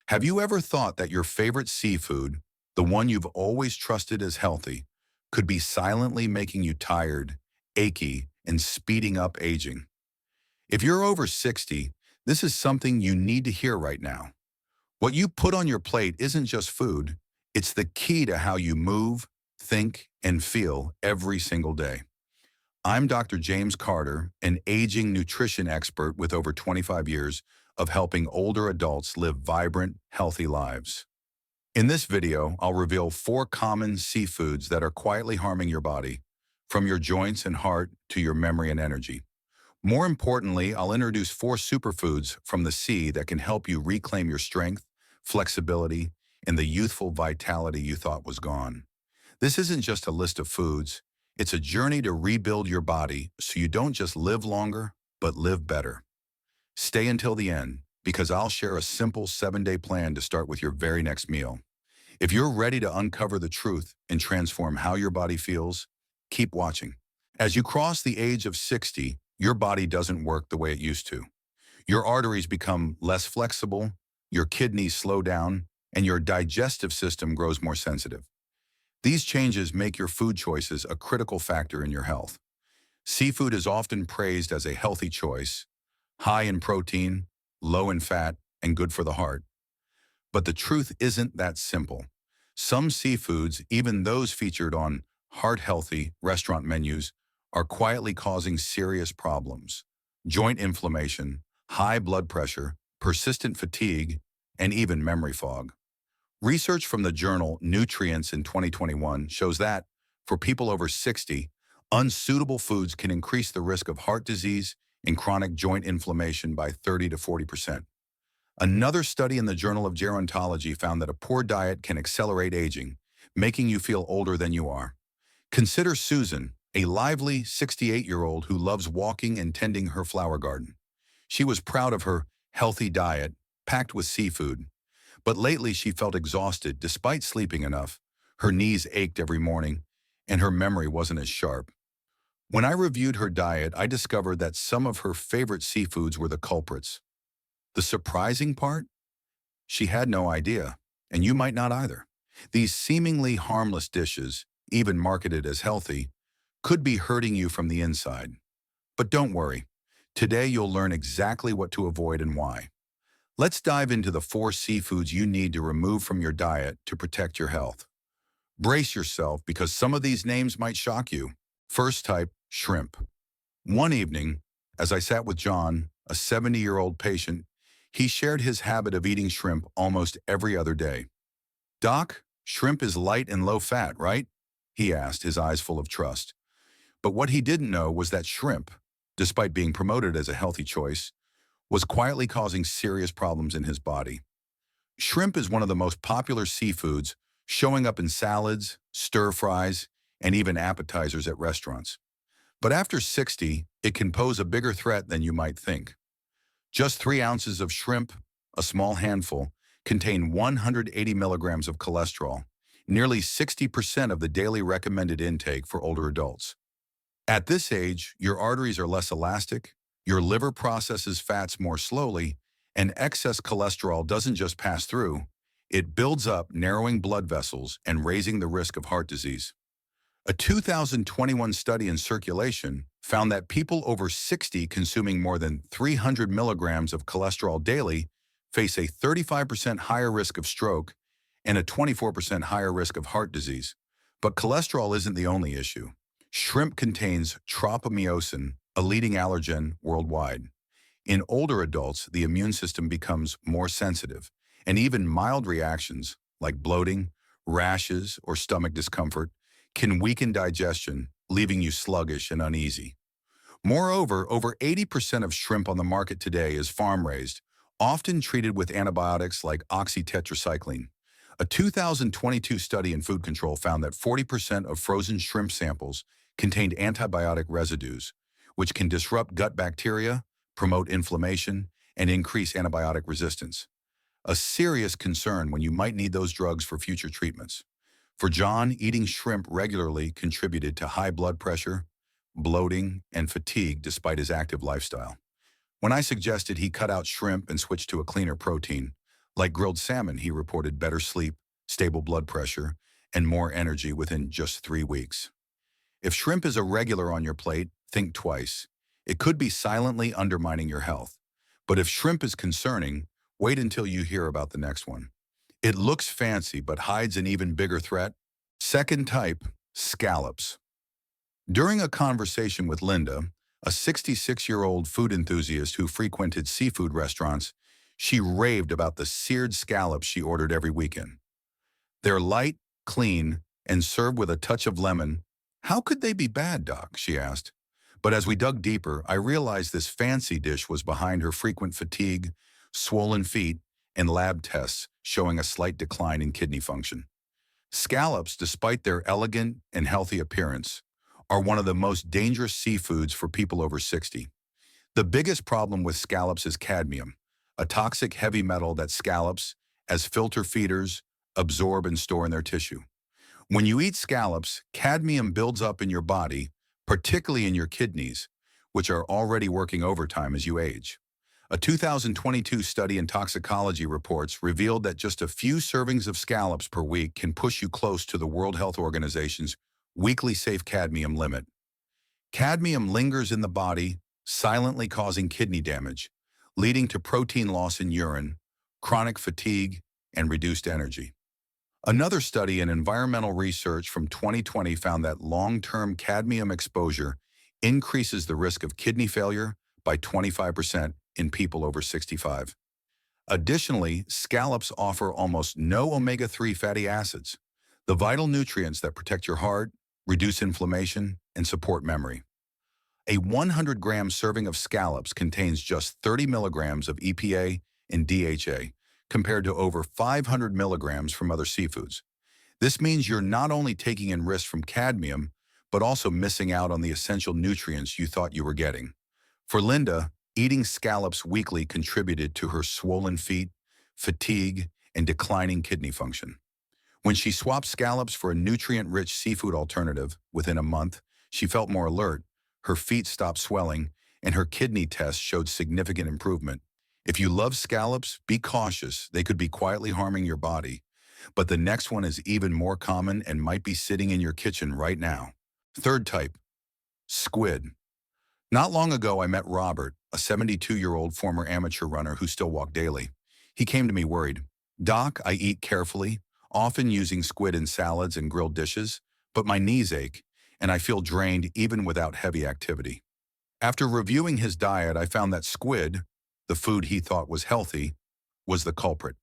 Have you ever thought that your favorite seafood, the one you've always trusted as healthy, could be silently making you tired, achy, and speeding up aging? If you're over 60, this is something you need to hear right now. What you put on your plate isn't just food, it's the key to how you move, think, and feel every single day. I'm Dr. James Carter, an aging nutrition expert with over 25 years of helping older adults live vibrant, healthy lives. In this video, I'll reveal 4 common seafoods that are quietly harming your body, from your joints and heart to your memory and energy. More importantly, I'll introduce 4 superfoods from the sea that can help you reclaim your strength, flexibility, and the youthful vitality you thought was gone. This isn't just a list of foods, it's a journey to rebuild your body so you don't just live longer, but live better. Stay until the end, because I'll share a simple 7-day plan to start with your very next meal. If you're ready to uncover the truth and transform how your body feels, keep watching. As you cross the age of 60, your body doesn't work the way it used to. Your arteries become less flexible, your kidneys slow down, and your digestive system grows more sensitive. These changes make your food choices a critical factor in your health. Seafood is often praised as a healthy choice, high in protein, low in fat, and good for the heart. But the truth isn't that simple. Some seafoods, even those featured on heart-healthy restaurant menus, are quietly causing serious problems: joint inflammation, high blood pressure, persistent fatigue, and even memory fog. Research from the journal Nutrients in 2021 shows that, for people over 60, unsuitable foods can increase the risk of heart disease and chronic joint inflammation by 30 to 40%. Another study in the Journal of Gerontology found that a poor diet can accelerate aging, making you feel older than you are. Consider Susan, a lively 68-year-old who loves walking and tending her flower garden. She was proud of her healthy diet, packed with seafood. But lately she felt exhausted despite sleeping enough. Her knees ached every morning, and her memory wasn't as sharp. When I reviewed her diet, I discovered that some of her favorite seafoods were the culprits. The surprising part? She had no idea, and you might not either. These seemingly harmless dishes, even marketed as healthy, could be hurting you from the inside. But don't worry. Today you'll learn exactly what to avoid and why. Let's dive into the 4 seafoods you need to remove from your diet to protect your health. Brace yourself, because some of these names might shock you. First type, shrimp. One evening, as I sat with John, a 70-year-old patient, he shared his habit of eating shrimp almost every other day. "Doc, shrimp is light and low fat, right?" he asked, his eyes full of trust. But what he didn't know was that shrimp, despite being promoted as a healthy choice, was quietly causing serious problems in his body. Shrimp is one of the most popular seafoods, showing up in salads, stir-fries, and even appetizers at restaurants. But after 60, it can pose a bigger threat than you might think. Just 3 ounces of shrimp, a small handful, contain 180 milligrams of cholesterol, nearly 60% of the daily recommended intake for older adults. At this age, your arteries are less elastic, your liver processes fats more slowly, and excess cholesterol doesn't just pass through, it builds up, narrowing blood vessels and raising the risk of heart disease. A 2021 study in Circulation found that people over 60 consuming more than 300 milligrams of cholesterol daily face a 35% higher risk of stroke and a 24% higher risk of heart disease. But cholesterol isn't the only issue. Shrimp contains tropamyosin, a leading allergen worldwide. In older adults, the immune system becomes more sensitive, and even mild reactions like bloating, rashes, or stomach discomfort can weaken digestion, leaving you sluggish and uneasy. Moreover, over 80% of shrimp on the market today is farm-raised, often treated with antibiotics like oxytetracycline. A 2022 study in food control found that 40% of frozen shrimp samples contained antibiotic residues, which can disrupt gut bacteria, promote inflammation, and increase antibiotic resistance. A serious concern when you might need those drugs for future treatments. For John, eating shrimp regularly contributed to high blood pressure, bloating, and fatigue despite his active lifestyle. When I suggested he cut out shrimp and switch to a cleaner protein, Like grilled salmon, he reported better sleep, stable blood pressure, and more energy within just 3 weeks. If shrimp is a regular on your plate, think twice. It could be silently undermining your health. But if shrimp is concerning, wait until you hear about the next one. It looks fancy but hides an even bigger threat. Second type, scallops. During a conversation with Linda, a 66-year-old food enthusiast who frequented seafood restaurants, she raved about the seared scallops she ordered every weekend. They're light, clean, and served with a touch of lemon. How could they be bad, Doc? She asked. But as we dug deeper, I realized this fancy dish was behind her frequent fatigue, swollen feet, and lab tests showing a slight decline in kidney function. Scallops, despite their elegant and healthy appearance, are one of the most dangerous seafoods for people over 60. The biggest problem with scallops is cadmium, a toxic heavy metal that scallops, as filter feeders, absorb and store in their tissue. When you eat scallops, cadmium builds up in your body, particularly in your kidneys, which are already working overtime as you age. A 2022 study in toxicology reports revealed that just a few servings of scallops per week can push you close to the World Health Organization's weekly safe cadmium limit. Cadmium lingers in the body, silently causing kidney damage, leading to protein loss in urine, chronic fatigue, and reduced energy. Another study in environmental research from 2020 found that long-term cadmium exposure increases the risk of kidney failure by 25% in people over 65. Additionally, scallops offer almost no omega-3 fatty acids, the vital nutrients that protect your heart, reduce inflammation, and support memory. A 100-gram serving of scallops contains just 30 milligrams of EPA and DHA, compared to over 500 milligrams from other seafoods. This means you're not only taking in risks from cadmium, but also missing out on the essential nutrients you thought you were getting. For Linda, eating scallops weekly contributed to her swollen feet, fatigue, and declining kidney function. When she swapped scallops for a nutrient-rich seafood alternative, within a month, she felt more alert, her feet stopped swelling, and her kidney tests showed significant improvement. If you love scallops, be cautious. They could be quietly harming your body. But the next one is even more common and might be sitting in your kitchen right now. Third type, squid. Not long ago, I met Robert, a 72-year-old former amateur runner who still walked daily. He came to me worried. Doc, I eat carefully, often using squid in salads and grilled dishes, but my knees ache, and I feel drained even without heavy activity. After reviewing his diet, I found that squid, the food he thought was healthy, was the culprit.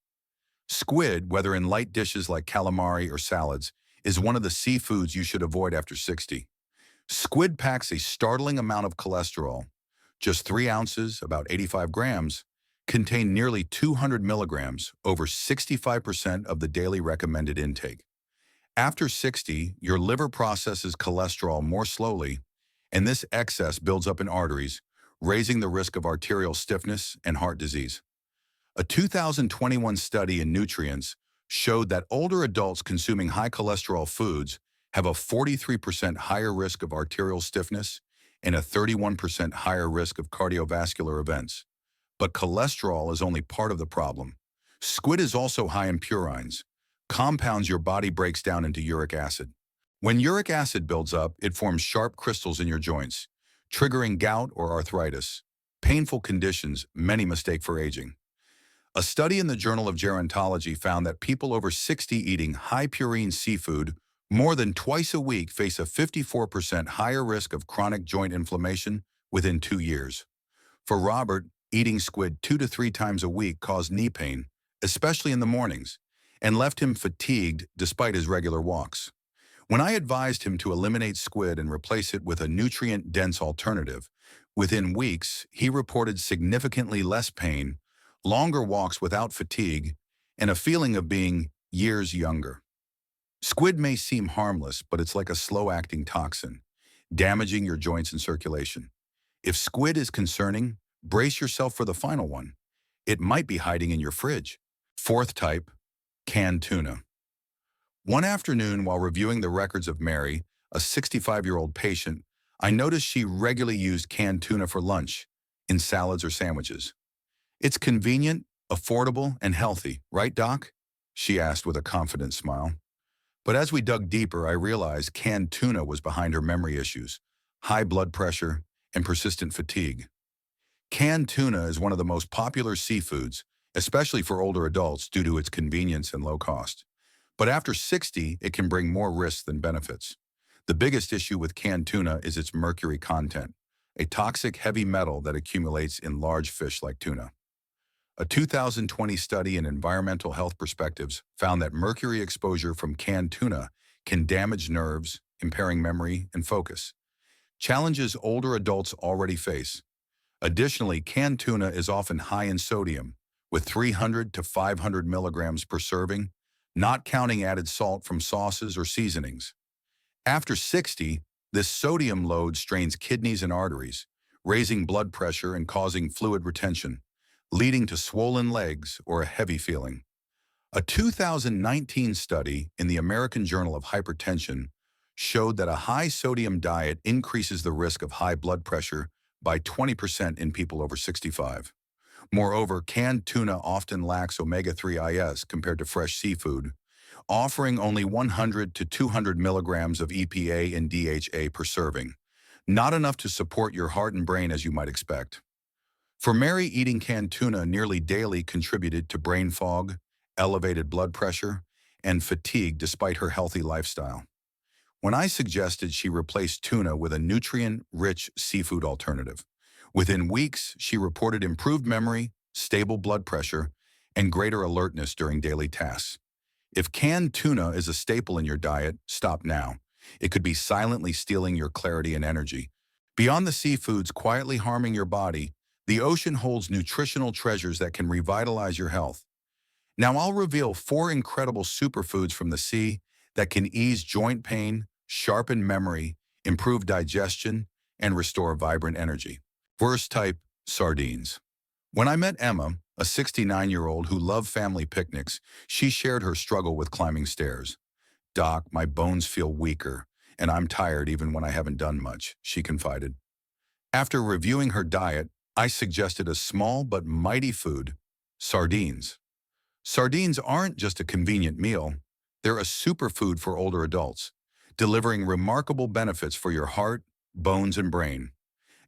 Squid, whether in light dishes like calamari or salads, is one of the seafoods you should avoid after 60. Squid packs a startling amount of cholesterol. Just 3 ounces, about 85 grams, contain nearly 200 milligrams, over 65% of the daily recommended intake. After 60, your liver processes cholesterol more slowly, and this excess builds up in arteries, raising the risk of arterial stiffness and heart disease. A 2021 study in Nutrients showed that older adults consuming high cholesterol foods have a 43% higher risk of arterial stiffness and a 31% higher risk of cardiovascular events. But cholesterol is only part of the problem. Squid is also high in purines, compounds your body breaks down into uric acid. When uric acid builds up, it forms sharp crystals in your joints, triggering gout or arthritis, painful conditions many mistake for aging. A study in the Journal of Gerontology found that people over 60 eating high purine seafood more than twice a week face a 54% higher risk of chronic joint inflammation within 2 years. For Robert, eating squid 2 to 3 times a week caused knee pain, especially in the mornings, and left him fatigued despite his regular walks. When I advised him to eliminate squid and replace it with a nutrient-dense alternative, within weeks, he reported significantly less pain, longer walks without fatigue, and a feeling of being years younger. Squid may seem harmless, but it's like a slow-acting toxin, damaging your joints and circulation. If squid is concerning, brace yourself for the final one. It might be hiding in your fridge. Fourth type, canned tuna. One afternoon, while reviewing the records of Mary, a 65-year-old patient, I noticed she regularly used canned tuna for lunch, in salads or sandwiches. It's convenient, Affordable and healthy, right, Doc? She asked with a confident smile. But as we dug deeper, I realized canned tuna was behind her memory issues, high blood pressure, and persistent fatigue. Canned tuna is one of the most popular seafoods, especially for older adults due to its convenience and low cost. But after 60, it can bring more risks than benefits. The biggest issue with canned tuna is its mercury content, a toxic heavy metal that accumulates in large fish like tuna. A 2020 study in Environmental Health Perspectives found that mercury exposure from canned tuna can damage nerves, impairing memory and focus, challenges older adults already face. Additionally, canned tuna is often high in sodium, with 300 to 500 milligrams per serving, not counting added salt from sauces or seasonings. After 60, this sodium load strains kidneys and arteries, raising blood pressure and causing fluid retention, leading to swollen legs or a heavy feeling. A 2019 study in the American Journal of Hypertension showed that a high sodium diet increases the risk of high blood pressure by 20% in people over 65. Moreover, canned tuna often lacks omega-3 IS compared to fresh seafood, offering only 100 to 200 milligrams of EPA and DHA per serving, not enough to support your heart and brain as you might expect. For Mary, eating canned tuna nearly daily contributed to brain fog, elevated blood pressure, and fatigue despite her healthy lifestyle. When I suggested she replace tuna with a nutrient-rich seafood alternative, within weeks she reported improved memory, stable blood pressure, and greater alertness during daily tasks. If canned tuna is a staple in your diet, stop now. It could be silently stealing your clarity and energy. Beyond the seafoods quietly harming your body, the ocean holds nutritional treasures that can revitalize your health. Now I'll reveal 4 incredible superfoods from the sea that can ease joint pain, sharpen memory, improve digestion, and restore vibrant energy. First type, sardines. When I met Emma, a 69-year-old who loved family picnics, she shared her struggle with climbing stairs. "Doc, my bones feel weaker, and I'm tired even when I haven't done much," she confided. After reviewing her diet, I suggested a small but mighty food, sardines. Sardines aren't just a convenient meal, they're a superfood for older adults, delivering remarkable benefits for your heart, bones, and brain.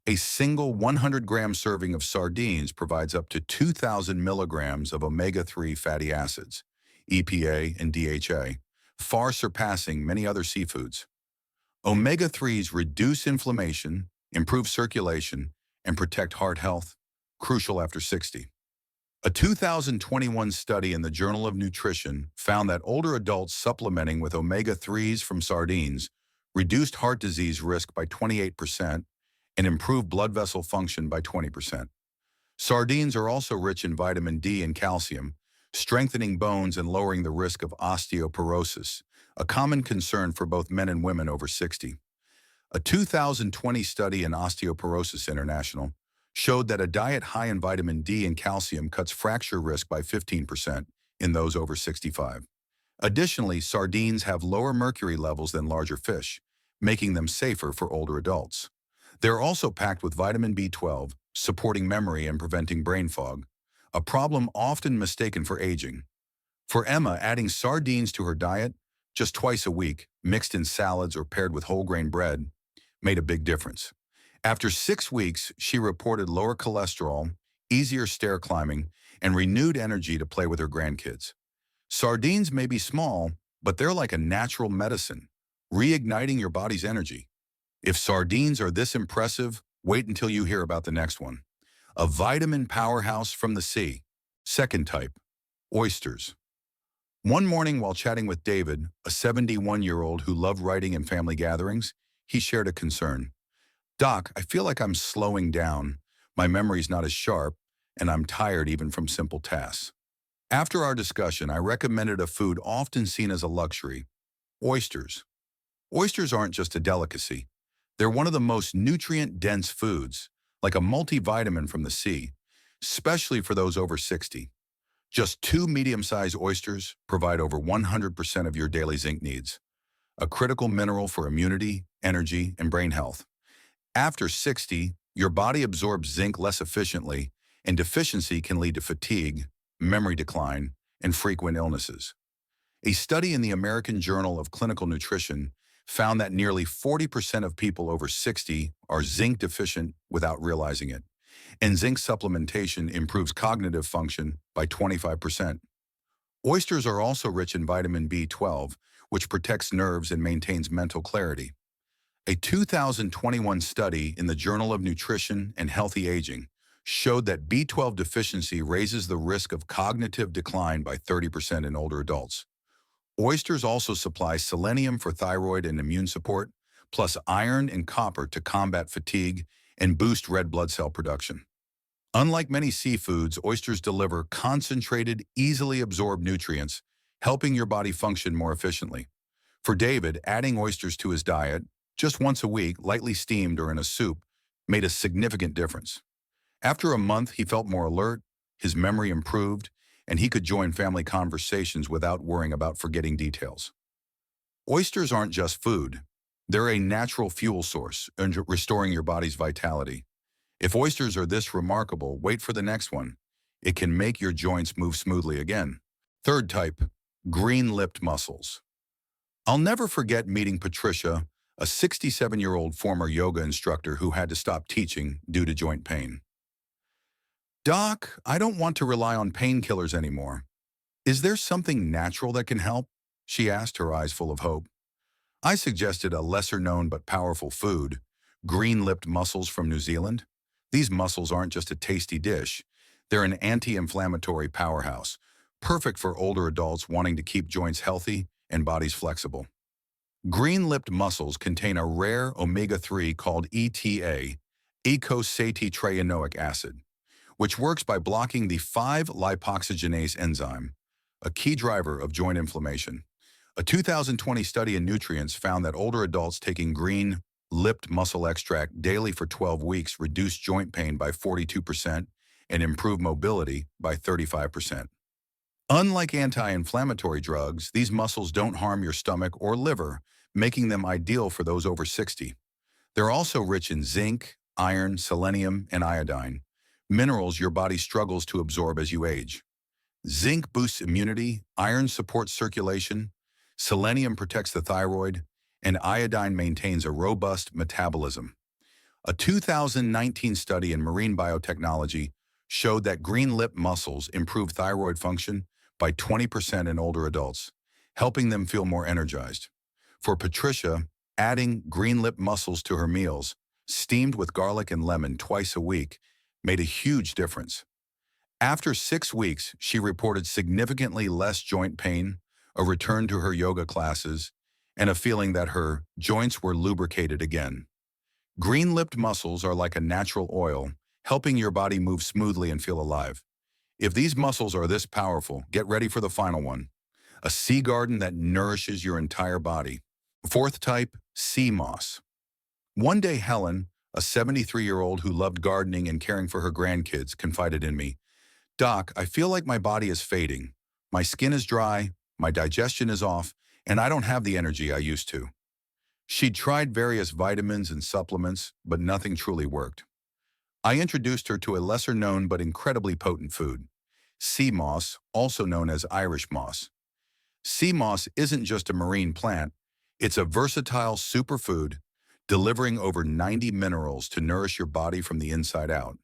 A single 100-gram serving of sardines provides up to 2,000 milligrams of omega-3 fatty acids, EPA and DHA, far surpassing many other seafoods. Omega-3s reduce inflammation, improve circulation, and protect heart health, crucial after 60. A 2021 study in the Journal of Nutrition found that older adults supplementing with omega-3s from sardines reduced heart disease risk by 28% and improved blood vessel function by 20%. Sardines are also rich in vitamin D and calcium, strengthening bones and lowering the risk of osteoporosis, a common concern for both men and women over 60. A 2020 study in Osteoporosis International showed that a diet high in vitamin D and calcium cuts fracture risk by 15% in those over 65. Additionally, sardines have lower mercury levels than larger fish, making them safer for older adults. They're also packed with vitamin B12, supporting memory and preventing brain fog, a problem often mistaken for aging. For Emma, adding sardines to her diet, just twice a week, mixed in salads or paired with whole grain bread, made a big difference. After 6 weeks, she reported lower cholesterol, easier stair climbing, and renewed energy to play with her grandkids. Sardines may be small, but they're like a natural medicine, reigniting your body's energy. If sardines are this impressive, wait until you hear about the next one. A vitamin powerhouse from the sea. Second type, oysters. One morning while chatting with David, a 71-year-old who loved writing and family gatherings, he shared a concern. "Doc, I feel like I'm slowing down. My memory's not as sharp, and I'm tired even from simple tasks." After our discussion, I recommended a food often seen as a luxury, oysters. Oysters aren't just a delicacy. They're one of the most nutrient-dense foods, like a multivitamin from the sea, especially for those over 60. Just 2 medium-sized oysters provide over 100% of your daily zinc needs, a critical mineral for immunity, energy, and brain health. After 60, your body absorbs zinc less efficiently, and deficiency can lead to fatigue, memory decline, and frequent illnesses. A study in the American Journal of Clinical Nutrition found that nearly 40% of people over 60 are zinc deficient without realizing it, and zinc supplementation improves cognitive function by 25%. Oysters are also rich in vitamin B12, which protects nerves and maintains mental clarity. A 2021 study in the Journal of Nutrition and Healthy Aging showed that B12 deficiency raises the risk of cognitive decline by 30% in older adults. Oysters also supply selenium for thyroid and immune support, plus iron and copper to combat fatigue and boost red blood cell production. Unlike many seafoods, oysters deliver concentrated, easily absorbed nutrients, helping your body function more efficiently. For David, adding oysters to his diet, just once a week, lightly steamed or in a soup, made a significant difference. After a month, he felt more alert, his memory improved, and he could join family conversations without worrying about forgetting details. Oysters aren't just food. They're a natural fuel source, restoring your body's vitality. If oysters are this remarkable, wait for the next one. It can make your joints move smoothly again. Third type, green-lipped mussels. I'll never forget meeting Patricia, a 67-year-old former yoga instructor who had to stop teaching due to joint pain. "Doc, I don't want to rely on painkillers anymore. Is there something natural that can help?" she asked, her eyes full of hope. I suggested a lesser-known but powerful food, green-lipped mussels from New Zealand. These mussels aren't just a tasty dish. They're an anti-inflammatory powerhouse, perfect for older adults wanting to keep joints healthy and bodies flexible. Green-lipped mussels contain a rare omega-3 called ETA, eicosapentaenoic acid, which works by blocking the 5-lipoxygenase enzyme, a key driver of joint inflammation. A 2020 study in Nutrients found that older adults taking green-lipped mussel extract daily for 12 weeks reduced joint pain by 42% and improved mobility by 35%. Unlike anti-inflammatory drugs, these mussels don't harm your stomach or liver, making them ideal for those over 60. They're also rich in zinc, iron, selenium, and iodine, minerals your body struggles to absorb as you age. Zinc boosts immunity, iron supports circulation, selenium protects the thyroid, and iodine maintains a robust metabolism. A 2019 study in marine biotechnology showed that green-lipped mussels improve thyroid function by 20% in older adults, helping them feel more energized. For Patricia, adding green-lipped mussels to her meals, steamed with garlic and lemon twice a week, made a huge difference. After 6 weeks, she reported significantly less joint pain, a return to her yoga classes, and a feeling that her joints were lubricated again. Green-lipped mussels are like a natural oil, helping your body move smoothly and feel alive. If these mussels are this powerful, get ready for the final one, a sea garden that nourishes your entire body. Fourth type, sea moss. One day, Helen, a 73-year-old who loved gardening and caring for her grandkids, confided in me, "Doc, I feel like my body is fading. My skin is dry, my digestion is off, and I don't have the energy I used to." She'd tried various vitamins and supplements, but nothing truly worked. I introduced her to a lesser-known but incredibly potent food, sea moss, also known as Irish moss. Sea moss isn't just a marine plant, it's a versatile superfood, delivering over 90 minerals to nourish your body from the inside out.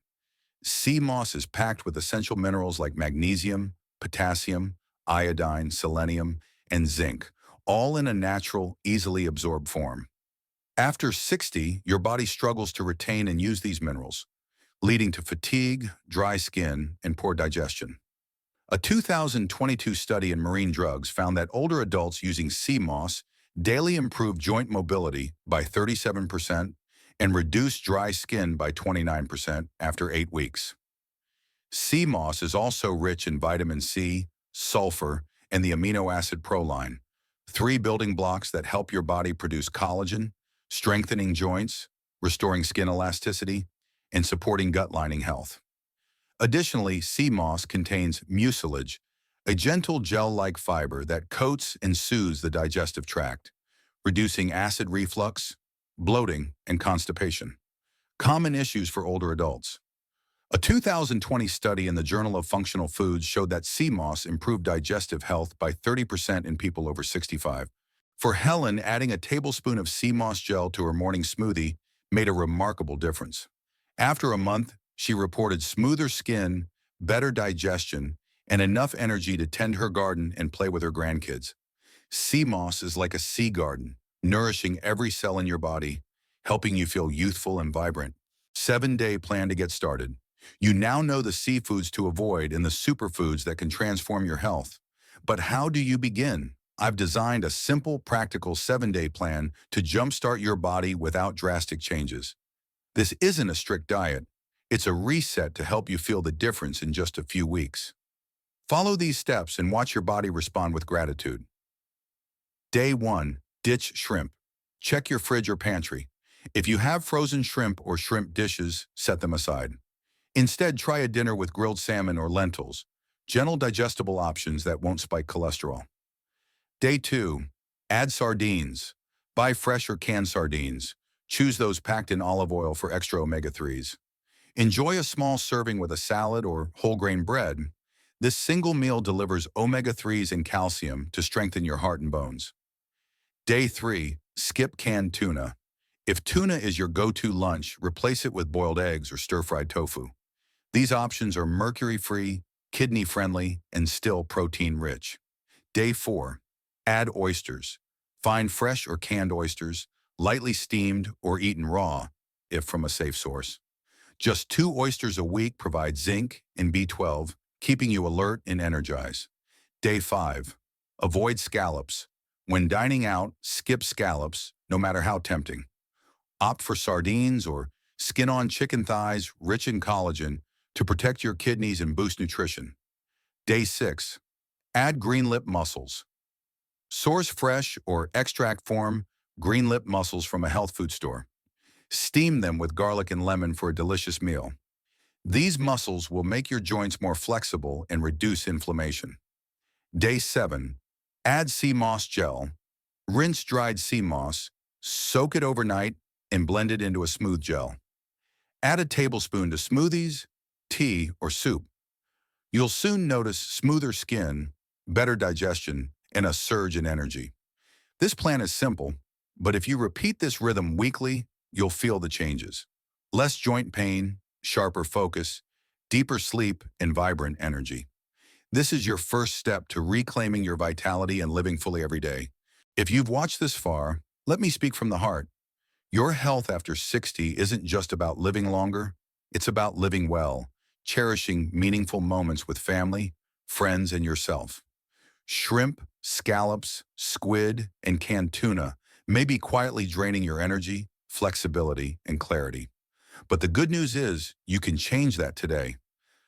Sea moss is packed with essential minerals like magnesium, potassium, iodine, selenium, and zinc, all in a natural, easily absorbed form. After 60, your body struggles to retain and use these minerals, leading to fatigue, dry skin, and poor digestion. A 2022 study in marine drugs found that older adults using sea moss daily improved joint mobility by 37% and reduced dry skin by 29% after 8 weeks. Sea moss is also rich in vitamin C, sulfur, and the amino acid proline, 3 building blocks that help your body produce collagen, strengthening joints, restoring skin elasticity, and supporting gut lining health. Additionally, sea moss contains mucilage, a gentle gel-like fiber that coats and soothes the digestive tract, reducing acid reflux, bloating, and constipation, common issues for older adults. A 2020 study in the Journal of Functional Foods showed that sea moss improved digestive health by 30% in people over 65. For Helen, adding a tablespoon of sea moss gel to her morning smoothie made a remarkable difference. After a month, she reported smoother skin, better digestion, and enough energy to tend her garden and play with her grandkids. Sea moss is like a sea garden, nourishing every cell in your body, helping you feel youthful and vibrant. 7-day plan to get started. You now know the seafoods to avoid and the superfoods that can transform your health. But how do you begin? I've designed a simple, practical 7-day plan to jumpstart your body without drastic changes. This isn't a strict diet. It's a reset to help you feel the difference in just a few weeks. Follow these steps and watch your body respond with gratitude. Day 1. Ditch shrimp. Check your fridge or pantry. If you have frozen shrimp or shrimp dishes, set them aside. Instead, try a dinner with grilled salmon or lentils, gentle digestible options that won't spike cholesterol. Day 2. Add sardines. Buy fresh or canned sardines. Choose those packed in olive oil for extra omega-3s. Enjoy a small serving with a salad or whole grain bread. This single meal delivers omega-3s and calcium to strengthen your heart and bones. Day 3. Skip canned tuna. If tuna is your go-to lunch, replace it with boiled eggs or stir-fried tofu. These options are mercury-free, kidney-friendly, and still protein-rich. Day 4. Add oysters. Find fresh or canned oysters, lightly steamed or eaten raw, if from a safe source. Just 2 oysters a week provide zinc and B12, keeping you alert and energized. Day 5. Avoid scallops. When dining out, skip scallops, no matter how tempting. Opt for sardines or skin-on chicken thighs rich in collagen to protect your kidneys and boost nutrition. Day 6. Add green lip mussels. Source fresh or extract form green lip mussels from a health food store. Steam them with garlic and lemon for a delicious meal. These mussels will make your joints more flexible and reduce inflammation. Day 7. Add sea moss gel. Rinse dried sea moss, soak it overnight, and blend it into a smooth gel. Add a tablespoon to smoothies, tea, or soup. You'll soon notice smoother skin, better digestion, and a surge in energy. This plan is simple, but if you repeat this rhythm weekly, you'll feel the changes. Less joint pain, sharper focus, deeper sleep, and vibrant energy. This is your first step to reclaiming your vitality and living fully every day. If you've watched this far, let me speak from the heart. Your health after 60 isn't just about living longer, it's about living well, cherishing meaningful moments with family, friends, and yourself. Shrimp, scallops, squid, and canned tuna may be quietly draining your energy, flexibility, and clarity. But the good news is you can change that today.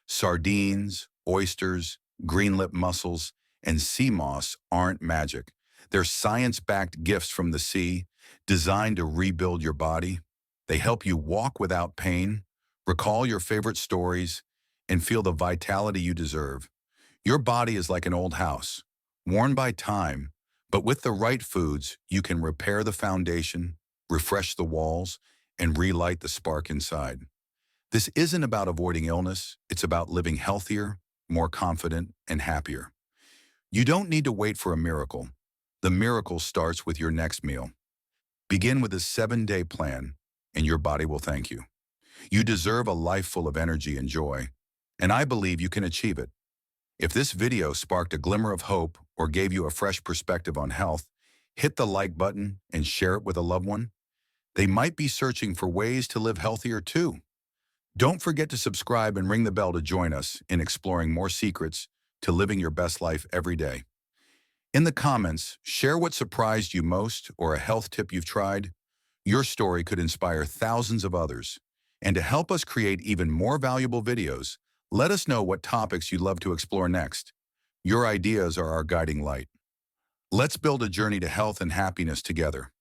Sardines, oysters, green lip mussels, and sea moss aren't magic. They're science-backed gifts from the sea, designed to rebuild your body. They help you walk without pain, recall your favorite stories, and feel the vitality you deserve. Your body is like an old house, worn by time, but with the right foods, you can repair the foundation, refresh the walls, and relight the spark inside. This isn't about avoiding illness, it's about living healthier, more confident, and happier. You don't need to wait for a miracle. The miracle starts with your next meal. Begin with a 7-day plan, and your body will thank you. You deserve a life full of energy and joy, and I believe you can achieve it. If this video sparked a glimmer of hope or gave you a fresh perspective on health, hit the like button and share it with a loved one. They might be searching for ways to live healthier too. Don't forget to subscribe and ring the bell to join us in exploring more secrets to living your best life every day. In the comments, share what surprised you most or a health tip you've tried. Your story could inspire thousands of others. And to help us create even more valuable videos, let us know what topics you'd love to explore next. Your ideas are our guiding light. Let's build a journey to health and happiness together.